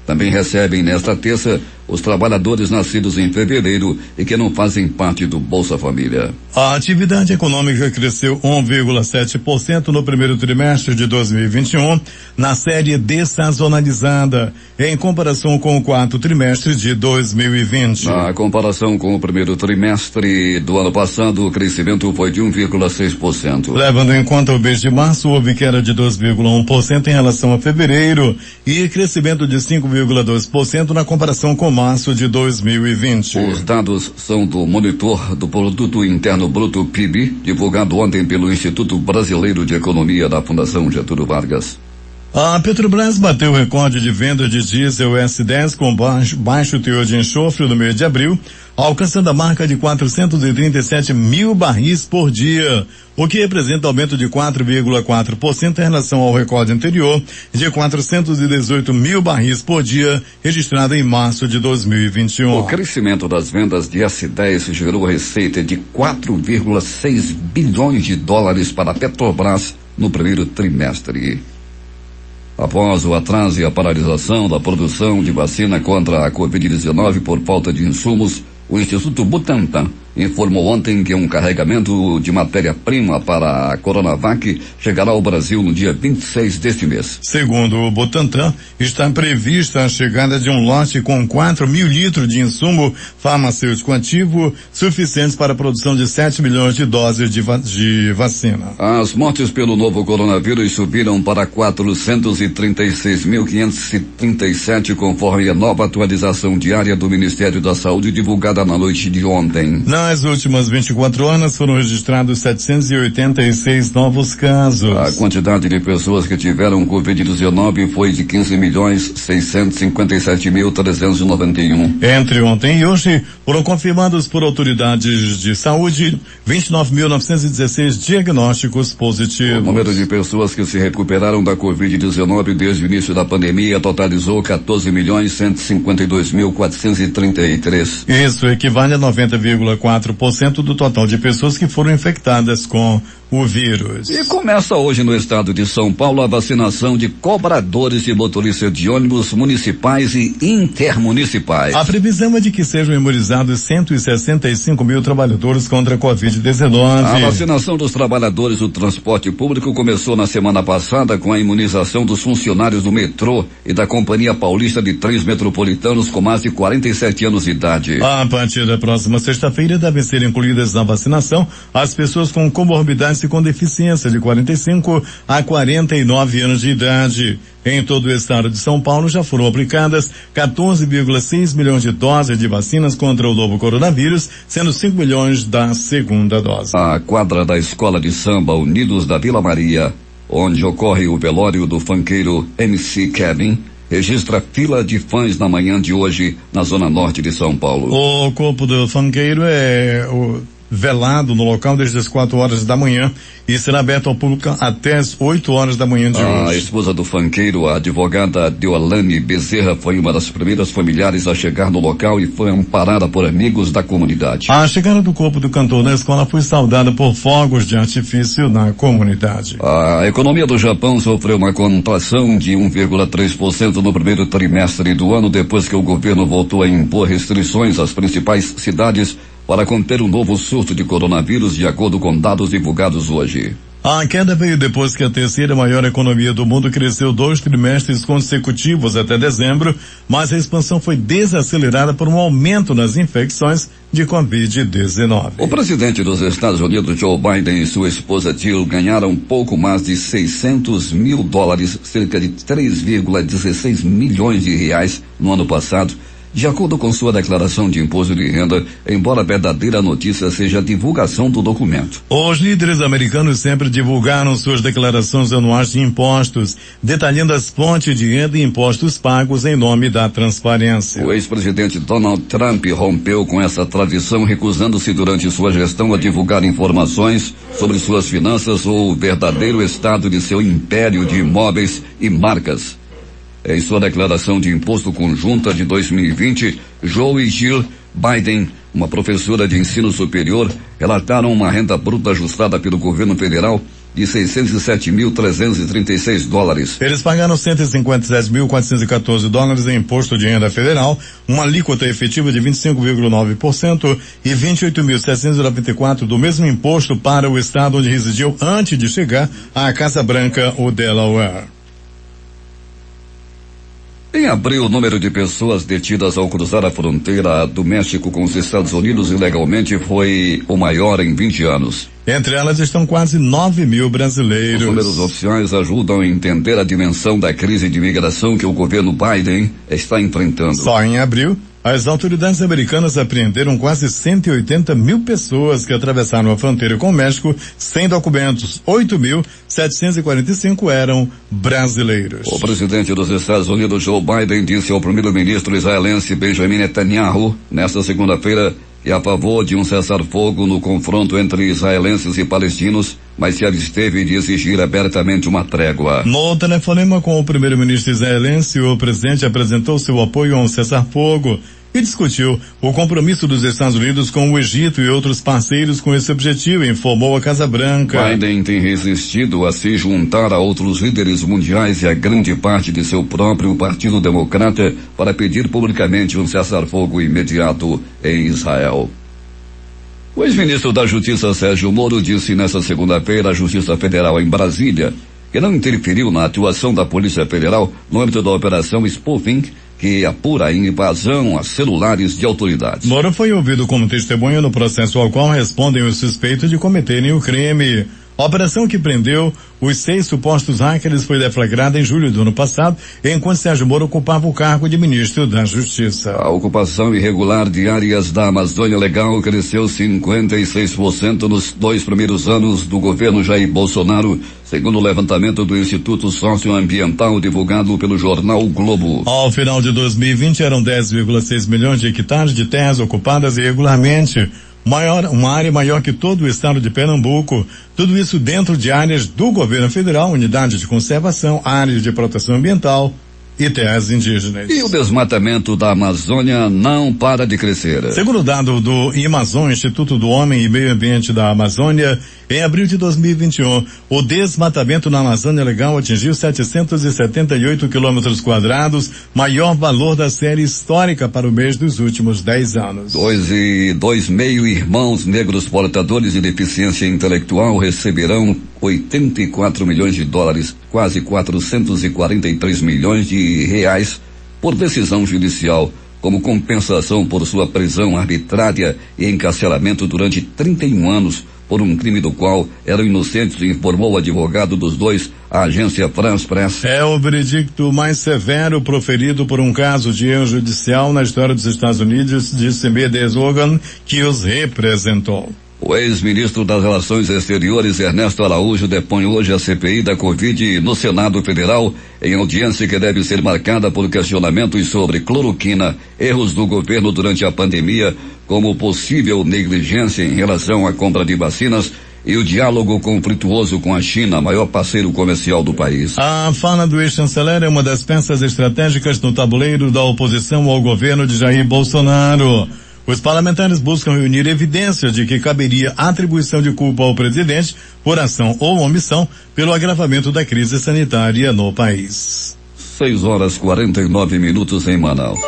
Speaker 1: Também recebem nesta terça os trabalhadores nascidos em fevereiro e que não fazem parte do Bolsa Família.
Speaker 2: A atividade econômica cresceu 1,7% no primeiro trimestre de 2021, na série dessazonalizada, em comparação com o quarto trimestre de 2020.
Speaker 1: Na comparação com o primeiro trimestre do ano passado, o crescimento foi de 1,6%.
Speaker 2: Levando em conta o mês de março, houve queda de 2,1% em relação a fevereiro e crescimento de 5,2% na comparação com março de 2020.
Speaker 1: Os dados são do monitor do Produto Interno Bruto PIB, divulgado ontem pelo Instituto Brasileiro de Economia da Fundação Getúlio Vargas.
Speaker 2: A Petrobras bateu o recorde de venda de diesel S10 com baixo teor de enxofre no mês de abril, alcançando a marca de 437 mil barris por dia, o que representa aumento de 4,4% em relação ao recorde anterior de 418 mil barris por dia, registrado em março de 2021.
Speaker 1: O crescimento das vendas de S10 gerou receita de 4,6 bilhões de dólares para a Petrobras no primeiro trimestre. Após o atraso e a paralisação da produção de vacina contra a Covid-19 por falta de insumos, o Instituto Butantan informou ontem que um carregamento de matéria-prima para a Coronavac chegará ao Brasil no dia 26 deste mês.
Speaker 2: Segundo o Butantan, está prevista a chegada de um lote com 4.000 litros de insumo farmacêutico ativo suficientes para a produção de 7 milhões de doses de vacina.
Speaker 1: As mortes pelo novo coronavírus subiram para 436.537, conforme a nova atualização diária do Ministério da Saúde divulgada na noite de ontem.
Speaker 2: Nas últimas 24 horas foram registrados 786 novos casos.
Speaker 1: A quantidade de pessoas que tiveram Covid-19 foi de 15.657.391.
Speaker 2: Entre ontem e hoje, foram confirmados por autoridades de saúde 29.916 diagnósticos positivos.
Speaker 1: O número de pessoas que se recuperaram da Covid-19 desde o início da pandemia totalizou 14.152.433.
Speaker 2: Isso equivale a 90,4% do total de pessoas que foram infectadas com o vírus.
Speaker 1: E começa hoje no estado de São Paulo a vacinação de cobradores e motoristas de ônibus municipais e intermunicipais.
Speaker 2: A previsão é de que sejam imunizados 165 mil trabalhadores contra a Covid-19.
Speaker 1: A vacinação dos trabalhadores do transporte público começou na semana passada com a imunização dos funcionários do metrô e da Companhia Paulista de Trens Metropolitanos com mais de 47 anos de idade.
Speaker 2: A partir da próxima sexta-feira devem ser incluídas na vacinação as pessoas com comorbidades e com deficiência de 45 a 49 anos de idade. Em todo o estado de São Paulo já foram aplicadas 14,6 milhões de doses de vacinas contra o novo coronavírus, sendo 5 milhões da segunda dose.
Speaker 1: A quadra da Escola de Samba Unidos da Vila Maria, onde ocorre o velório do funkeiro MC Kevin, registra fila de fãs na manhã de hoje na zona norte de São Paulo.
Speaker 2: O corpo do funkeiro é velado no local desde as 4 horas da manhã e será aberto ao público até as 8 horas da manhã de hoje.
Speaker 1: A esposa do funkeiro, a advogada Deolane Bezerra, foi uma das primeiras familiares a chegar no local e foi amparada por amigos da comunidade.
Speaker 2: A chegada do corpo do cantor na escola foi saudada por fogos de artifício na comunidade.
Speaker 1: A economia do Japão sofreu uma contração de 1,3% no primeiro trimestre do ano, depois que o governo voltou a impor restrições às principais cidades para conter um novo surto de coronavírus, de acordo com dados divulgados hoje.
Speaker 2: A queda veio depois que a terceira maior economia do mundo cresceu 2 trimestres consecutivos até dezembro, mas a expansão foi desacelerada por um aumento nas infecções de Covid-19.
Speaker 1: O presidente dos Estados Unidos, Joe Biden, e sua esposa Jill ganharam pouco mais de $600 mil, cerca de 3,16 milhões de reais no ano passado, de acordo com sua declaração de imposto de renda, embora a verdadeira notícia seja a divulgação do documento.
Speaker 2: Os líderes americanos sempre divulgaram suas declarações anuais de impostos, detalhando as fontes de renda e impostos pagos em nome da transparência.
Speaker 1: O ex-presidente Donald Trump rompeu com essa tradição, recusando-se durante sua gestão a divulgar informações sobre suas finanças ou o verdadeiro estado de seu império de imóveis e marcas. Em sua declaração de imposto conjunta de 2020, Joe e Jill Biden, uma professora de ensino superior, relataram uma renda bruta ajustada pelo governo federal de $607.336.
Speaker 2: Eles pagaram $157.414 em imposto de renda federal, uma alíquota efetiva de 25,9% e $28.794 do mesmo imposto para o estado onde residiu antes de chegar à Casa Branca, o Delaware.
Speaker 1: Em abril, o número de pessoas detidas ao cruzar a fronteira do México com os Estados Unidos ilegalmente foi o maior em 20 anos.
Speaker 2: Entre elas estão quase 9 mil brasileiros.
Speaker 1: Os números oficiais ajudam a entender a dimensão da crise de imigração que o governo Biden está enfrentando.
Speaker 2: Só em abril, as autoridades americanas apreenderam quase 180 mil pessoas que atravessaram a fronteira com o México sem documentos. 8.745 eram brasileiros.
Speaker 1: O presidente dos Estados Unidos, Joe Biden, disse ao primeiro-ministro israelense Benjamin Netanyahu, nesta segunda-feira, que é a favor de um cessar-fogo no confronto entre israelenses e palestinos, mas se absteve de exigir abertamente uma trégua.
Speaker 2: No telefonema com o primeiro-ministro israelense, o presidente apresentou seu apoio a um cessar-fogo e discutiu o compromisso dos Estados Unidos com o Egito e outros parceiros com esse objetivo, informou a Casa Branca.
Speaker 1: Biden tem resistido a se juntar a outros líderes mundiais e a grande parte de seu próprio Partido Democrata para pedir publicamente um cessar-fogo imediato em Israel. O ex-ministro da Justiça, Sérgio Moro, disse nesta segunda-feira à Justiça Federal em Brasília que não interferiu na atuação da Polícia Federal no âmbito da Operação Spoofing, que apura a invasão a celulares de autoridades.
Speaker 2: Moro foi ouvido como testemunha no processo ao qual respondem os suspeitos de cometerem o crime. A operação que prendeu os 6 supostos hackers foi deflagrada em julho do ano passado, enquanto Sérgio Moro ocupava o cargo de ministro da Justiça.
Speaker 1: A ocupação irregular de áreas da Amazônia Legal cresceu 56% nos 2 primeiros anos do governo Jair Bolsonaro, segundo o levantamento do Instituto Socioambiental divulgado pelo jornal o Globo.
Speaker 2: Ao final de 2020 eram 10,6 milhões de hectares de terras ocupadas irregularmente. Uma área maior que todo o estado de Pernambuco, tudo isso dentro de áreas do governo federal, unidades de conservação, áreas de proteção ambiental e terras indígenas.
Speaker 1: E o desmatamento da Amazônia não para de crescer.
Speaker 2: Segundo o dado do IMAZON, Instituto do Homem e Meio Ambiente da Amazônia, em abril de 2021, o desmatamento na Amazônia Legal atingiu 778 quilômetros quadrados, maior valor da série histórica para o mês dos últimos 10 anos.
Speaker 1: 2,5 irmãos negros portadores de deficiência intelectual receberão 84 milhões de dólares, quase 443 milhões de reais, por decisão judicial, como compensação por sua prisão arbitrária e encarceramento durante 31 anos por um crime do qual eram inocentes, informou o advogado dos dois à agência France Press.
Speaker 2: É o veredicto mais severo proferido por um caso de erro judicial na história dos Estados Unidos, disse Medes Hogan, que os representou.
Speaker 1: O ex-ministro das Relações Exteriores, Ernesto Araújo, depõe hoje a CPI da Covid no Senado Federal, em audiência que deve ser marcada por questionamentos sobre cloroquina, erros do governo durante a pandemia, como possível negligência em relação à compra de vacinas e o diálogo conflituoso com a China, maior parceiro comercial do país.
Speaker 2: A fala do ex-chanceler é uma das peças estratégicas no tabuleiro da oposição ao governo de Jair Bolsonaro. Os parlamentares buscam reunir evidências de que caberia atribuição de culpa ao presidente por ação ou omissão pelo agravamento da crise sanitária no país.
Speaker 1: 6h49 em Manaus.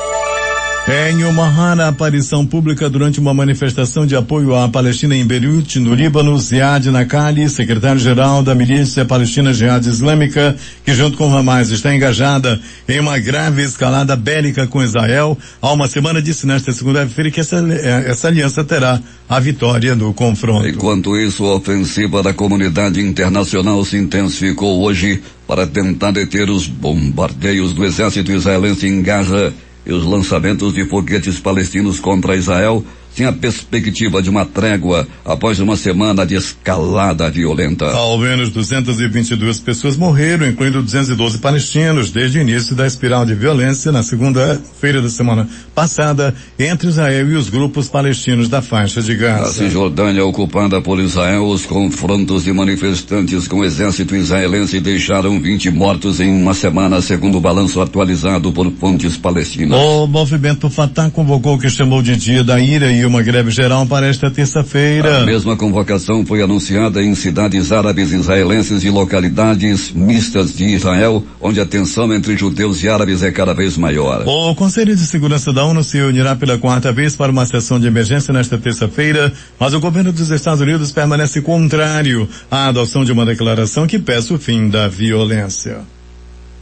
Speaker 2: Em uma rara aparição pública durante uma manifestação de apoio à Palestina em Beirute, no Líbano, Ziad Nakali, secretário-geral da milícia palestina Jihad Islâmica, que junto com Hamas está engajada em uma grave escalada bélica com Israel, há uma semana disse nesta segunda-feira que essa aliança terá a vitória no confronto.
Speaker 1: Enquanto isso, a ofensiva da comunidade internacional se intensificou hoje para tentar deter os bombardeios do exército israelense em Gaza e os lançamentos de foguetes palestinos contra Israel, sem a perspectiva de uma trégua após uma semana de escalada violenta.
Speaker 2: Ao menos 222 pessoas morreram, incluindo 212 palestinos, desde o início da espiral de violência na segunda-feira da semana passada entre Israel e os grupos palestinos da faixa de Gaza.
Speaker 1: Na Cisjordânia, ocupada por Israel, os confrontos de manifestantes com o exército israelense deixaram 20 mortos em uma semana, segundo o balanço atualizado por fontes palestinas.
Speaker 2: O movimento Fatah convocou o que chamou de Dia da Ira e uma greve geral para esta terça-feira.
Speaker 1: A mesma convocação foi anunciada em cidades árabes israelenses e localidades mistas de Israel, onde a tensão entre judeus e árabes é cada vez maior.
Speaker 2: O Conselho de Segurança da ONU se reunirá pela 4ª vez para uma sessão de emergência nesta terça-feira, mas o governo dos Estados Unidos permanece contrário à adoção de uma declaração que peça o fim da violência.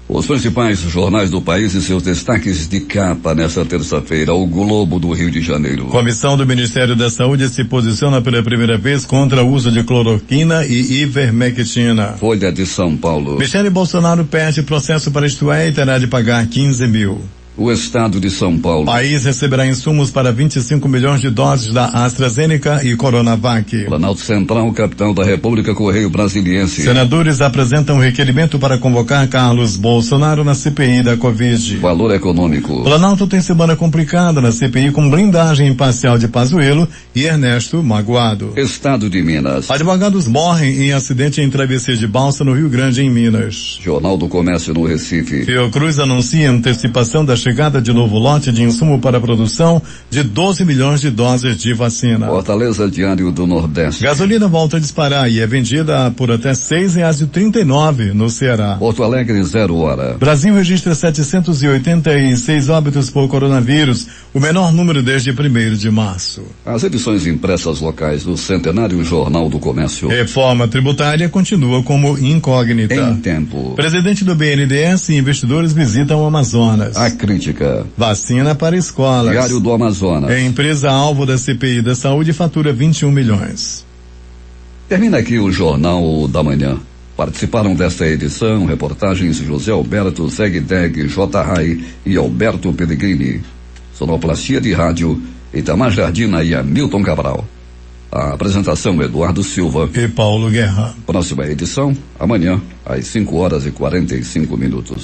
Speaker 1: Os principais jornais do país e seus destaques de capa nesta terça-feira. O Globo do Rio de Janeiro.
Speaker 2: Comissão do Ministério da Saúde se posiciona pela primeira vez contra o uso de cloroquina e ivermectina.
Speaker 1: Folha de São Paulo.
Speaker 2: Michele Bolsonaro perde processo para Istué e terá de pagar 15 mil.
Speaker 1: O Estado de São Paulo.
Speaker 2: O país receberá insumos para 25 milhões de doses da AstraZeneca e Coronavac.
Speaker 1: Planalto Central, capital da República, Correio Brasiliense.
Speaker 2: Senadores apresentam requerimento para convocar Carlos Bolsonaro na CPI da Covid.
Speaker 1: Valor econômico.
Speaker 2: Planalto tem semana complicada na CPI com blindagem imparcial de Pazuello e Ernesto magoado.
Speaker 1: Estado de Minas.
Speaker 2: Advogados morrem em acidente em travessia de balsa no Rio Grande, em Minas.
Speaker 1: Jornal do Comércio no Recife.
Speaker 2: Fiocruz anuncia antecipação das chegada de novo lote de insumo para a produção de 12 milhões de doses de vacina.
Speaker 1: Fortaleza, Diário do Nordeste.
Speaker 2: Gasolina volta a disparar e é vendida por até R$6,39 no Ceará.
Speaker 1: Porto Alegre, 0 hora.
Speaker 2: Brasil registra 786 óbitos por coronavírus, o menor número desde 1º de março.
Speaker 1: As edições impressas locais do Centenário Jornal do Comércio.
Speaker 2: Reforma tributária continua como incógnita.
Speaker 1: Em tempo.
Speaker 2: Presidente do BNDES e investidores visitam o Amazonas.
Speaker 1: A crítica.
Speaker 2: Vacina para escolas.
Speaker 1: Diário do Amazonas.
Speaker 2: É empresa alvo da CPI da Saúde fatura 21 milhões.
Speaker 1: Termina aqui o Jornal da Manhã. Participaram desta edição reportagens José Alberto Zegdeg, J. Rai e Alberto Pellegrini. Sonoplastia de rádio Itamar Jardina e Hamilton Cabral. A apresentação Eduardo Silva
Speaker 2: e Paulo Guerra.
Speaker 1: Próxima edição, amanhã, às 5 horas e 45 minutos.